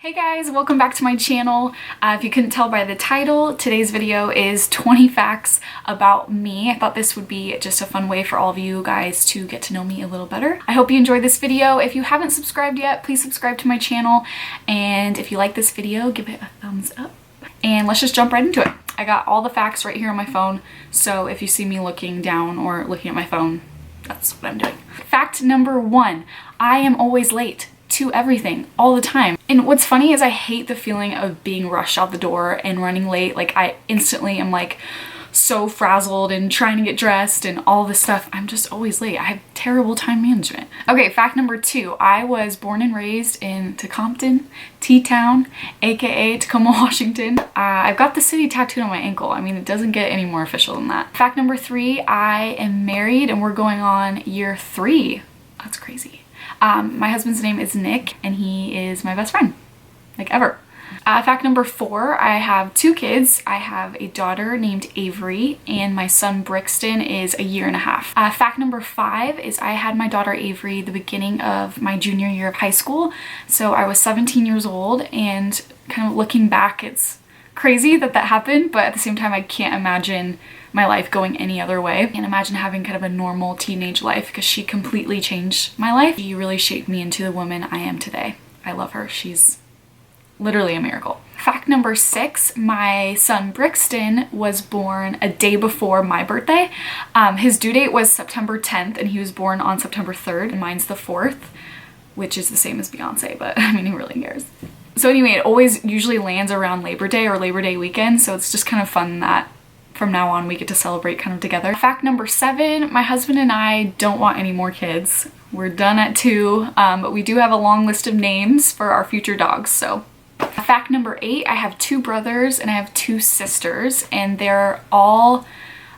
Hey guys, welcome back to my channel. If you couldn't tell by the title, today's video is 20 facts about me. I thought this would be just a fun way for all of you guys to get to know me a little better. I hope you enjoyed this video. If you haven't subscribed yet, please subscribe to my channel. And if you like this video, give it a thumbs up. And let's just jump right into it. I got all the facts right here on my phone, so if you see me looking down or looking at my phone, that's what I'm doing. Fact number 1, I am always late to everything all the time. And what's funny is I hate the feeling of being rushed out the door and running late. Like I instantly am like so frazzled and trying to get dressed and all this stuff. I'm just always late. I have terrible time management. Okay, fact number 2, I was born and raised in Tacoma, T-Town, aka Tacoma, Washington. I've got the city tattooed on my ankle. I mean, it doesn't get any more official than that. Fact number 3, I am married and we're going on year 3. That's crazy. My husband's name is Nick and he is my best friend, like ever. Fact number 4, I have 2 kids. I have a daughter named Avery and my son Brixton is a year and a half. Fact number 5 is I had my daughter Avery the beginning of my junior year of high school. So I was 17 years old, and kind of looking back, it's crazy that that happened, but at the same time I can't imagine my life going any other way. I can't imagine having kind of a normal teenage life because she completely changed my life. She really shaped me into the woman I am today. I love her. She's literally a miracle. Fact number 6, my son Brixton was born a day before my birthday. His due date was September 10th and he was born on September 3rd and mine's the 4th, which is the same as Beyonce, but I mean, who really cares? So anyway, it always usually lands around Labor Day or Labor Day weekend, so it's just kind of fun that from now on we get to celebrate kind of together. Fact number 7, my husband and I don't want any more kids. We're done at 2, but we do have a long list of names for our future dogs, so. Fact number 8, I have 2 brothers and I have 2 sisters, and they're all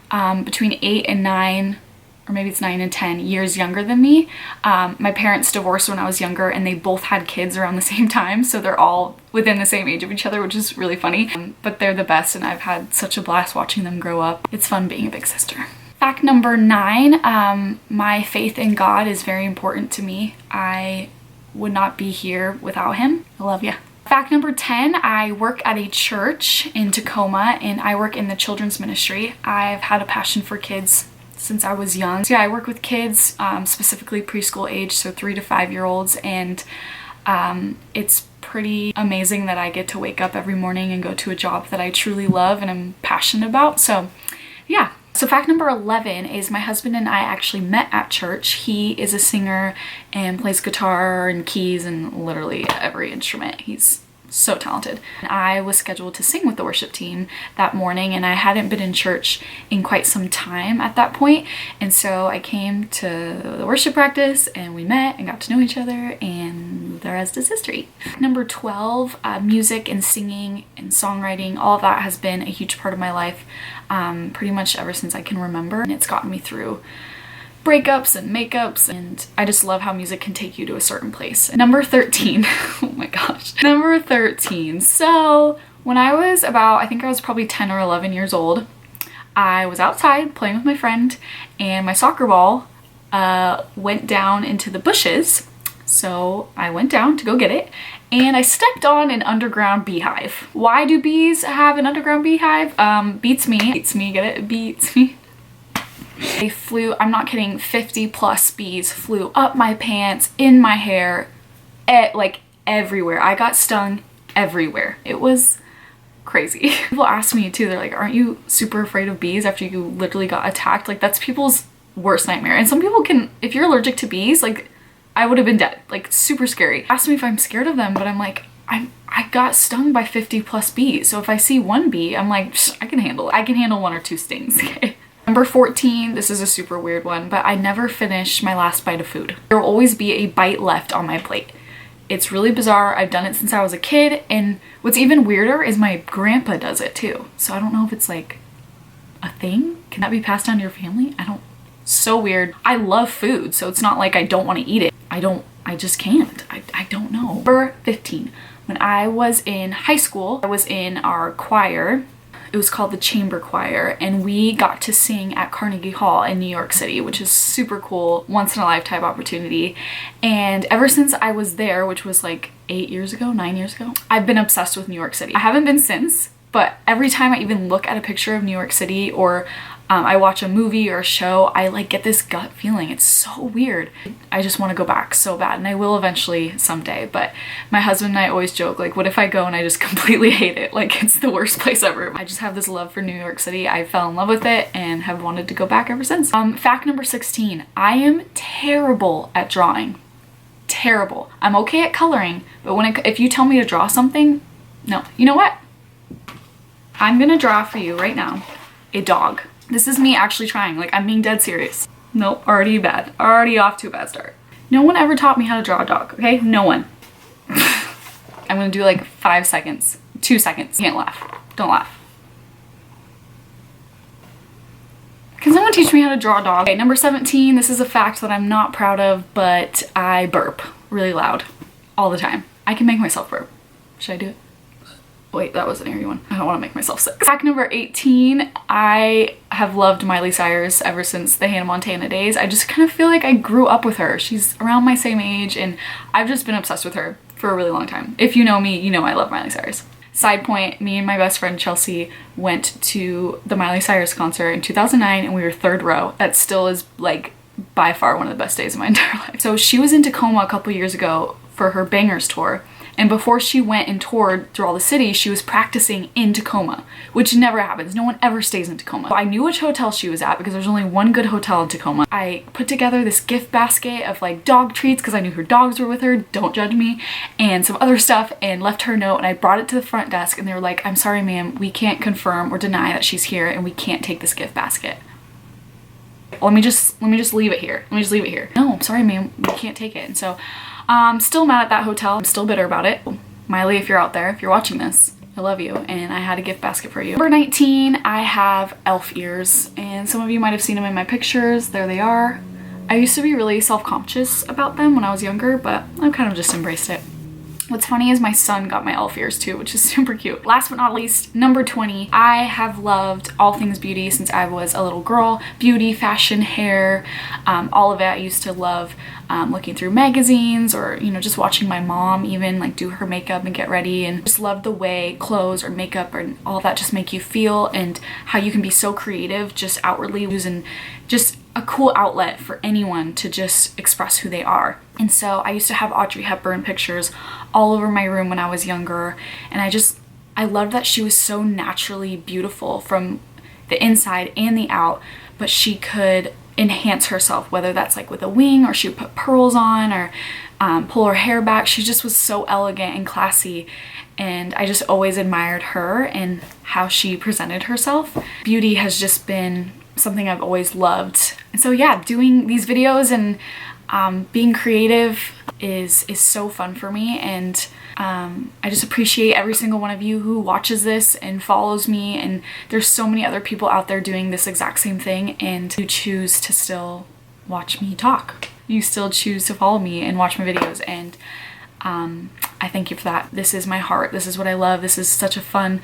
between 8 and 9, or maybe it's 9 and 10 years younger than me. My parents divorced when I was younger and they both had kids around the same time, so they're all within the same age of each other, which is really funny. But they're the best and I've had such a blast watching them grow up. It's fun being a big sister. Fact number 9, my faith in God is very important to me. I would not be here without him. I love ya. Fact number 10, I work at a church in Tacoma and I work in the children's ministry. I've had a passion for kids since I was young. So yeah, I work with kids, specifically preschool age, so 3 to 5-year-olds, and it's pretty amazing that I get to wake up every morning and go to a job that I truly love and I'm passionate about. So yeah. So fact number 11 is my husband and I actually met at church. He is a singer and plays guitar and keys and literally every instrument. He's so talented. And I was scheduled to sing with the worship team that morning and I hadn't been in church in quite some time at that point. And so I came to the worship practice and we met and got to know each other, and the rest is history. Number 12, music and singing and songwriting, all of that has been a huge part of my life pretty much ever since I can remember. And it's gotten me through breakups and makeups, and I just love how music can take you to a certain place. Number 13, oh my gosh. Number 13, so when I was about, I think I was probably 10 or 11 years old, I was outside playing with my friend and my soccer ball went down into the bushes. So I went down to go get it and I stepped on an underground beehive. Why do bees have an underground beehive? Beats me, get it? Beats me. They flew, I'm not kidding, 50 plus bees flew up my pants, in my hair, like everywhere. I got stung everywhere. It was crazy. People ask me too, they're like, aren't you super afraid of bees after you literally got attacked? Like that's people's worst nightmare. And some people can, if you're allergic to bees, like I would have been dead, like super scary. Ask me if I'm scared of them, but I'm like, I got stung by 50 plus bees. So if I see one bee, I'm like, I can handle it. I can handle 1 or 2 stings, okay? Number 14, this is a super weird one, but I never finish my last bite of food. There will always be a bite left on my plate. It's really bizarre. I've done it since I was a kid, and what's even weirder is my grandpa does it too. So I don't know if it's like a thing. Can that be passed down to your family? So weird. I love food, so it's not like I don't want to eat it. I just can't. I don't know. Number 15, when I was in high school, I was in our choir. It was called the Chamber Choir, and we got to sing at Carnegie Hall in New York City, which is super cool, once in a lifetime opportunity. And ever since I was there, which was like 8 years ago, 9 years ago. I've been obsessed with New York City. I haven't been since, but every time I even look at a picture of New York City or I watch a movie or a show, I like get this gut feeling. It's so weird. I just want to go back so bad, and I will eventually someday. But my husband and I always joke, like, what if I go and I just completely hate it? Like, it's the worst place ever. I just have this love for New York City. I fell in love with it and have wanted to go back ever since. Fact number 16, I am terrible at drawing. Terrible. I'm okay at coloring, but if you tell me to draw something, no. You know what? I'm gonna draw for you right now a dog. This is me actually trying, like, I'm being dead serious. Nope, already bad. Already off to a bad start. No one ever taught me how to draw a dog, okay? No one. I'm gonna do like 5 seconds, 2 seconds. You can't laugh. Don't laugh. Can someone teach me how to draw a dog? Okay, number 17, this is a fact that I'm not proud of, but I burp really loud all the time. I can make myself burp. Should I do it? Wait, that was an airy one. I don't want to make myself sick. Fact number 18, I have loved Miley Cyrus ever since the Hannah Montana days. I just kind of feel like I grew up with her. She's around my same age, and I've just been obsessed with her for a really long time. If you know me, you know I love Miley Cyrus. Side point, me and my best friend Chelsea went to the Miley Cyrus concert in 2009, and we were 3rd row. That still is like by far one of the best days of my entire life. So she was in Tacoma a couple years ago for her Bangers tour. And before she went and toured through all the cities, she was practicing in Tacoma, which never happens. No one ever stays in Tacoma. So I knew which hotel she was at because there's only one good hotel in Tacoma. I put together this gift basket of like dog treats because I knew her dogs were with her, don't judge me, and some other stuff, and left her a note, and I brought it to the front desk, and they were like, I'm sorry ma'am, we can't confirm or deny that she's here, and we can't take this gift basket. Let me just leave it here. Let me just leave it here. No, I'm sorry ma'am, we can't take it. And so I'm still mad at that hotel. I'm still bitter about it. Miley, if you're out there, if you're watching this, I love you, and I had a gift basket for you. Number 19, I have elf ears, and some of you might have seen them in my pictures. There they are. I used to be really self-conscious about them when I was younger, but I've kind of just embraced it. What's funny is my son got my elf ears too, which is super cute. Last but not least, number 20, I have loved all things beauty since I was a little girl. Beauty, fashion, hair, all of it. I used to love looking through magazines, or, you know, just watching my mom even like do her makeup and get ready, and just love the way clothes or makeup or all that just make you feel, and how you can be so creative just outwardly, using just a cool outlet for anyone to just express who they are. And so I used to have Audrey Hepburn pictures all over my room when I was younger, and I loved that she was so naturally beautiful from the inside and the out, but she could enhance herself, whether that's like with a wing, or she would put pearls on, or pull her hair back. She just was so elegant and classy, and I just always admired her and how she presented herself. Beauty has just been something I've always loved. And so yeah, doing these videos and being creative is so fun for me, and I just appreciate every single one of you who watches this and follows me, and there's so many other people out there doing this exact same thing, and you choose to still watch me talk. You still choose to follow me and watch my videos, and I thank you for that. This is my heart. This is what I love. This is such a fun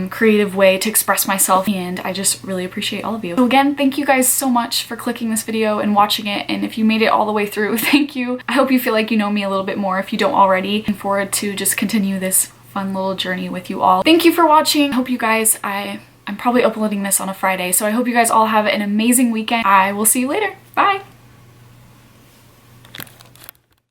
creative way to express myself, and I just really appreciate all of you. So again, thank you guys so much for clicking this video and watching it, and if you made it all the way through, thank you. I hope you feel like you know me a little bit more if you don't already. Looking forward to just continue this fun little journey with you all. Thank you for watching. I hope you guys, I'm probably uploading this on a Friday, so I hope you guys all have an amazing weekend. I will see you later. Bye!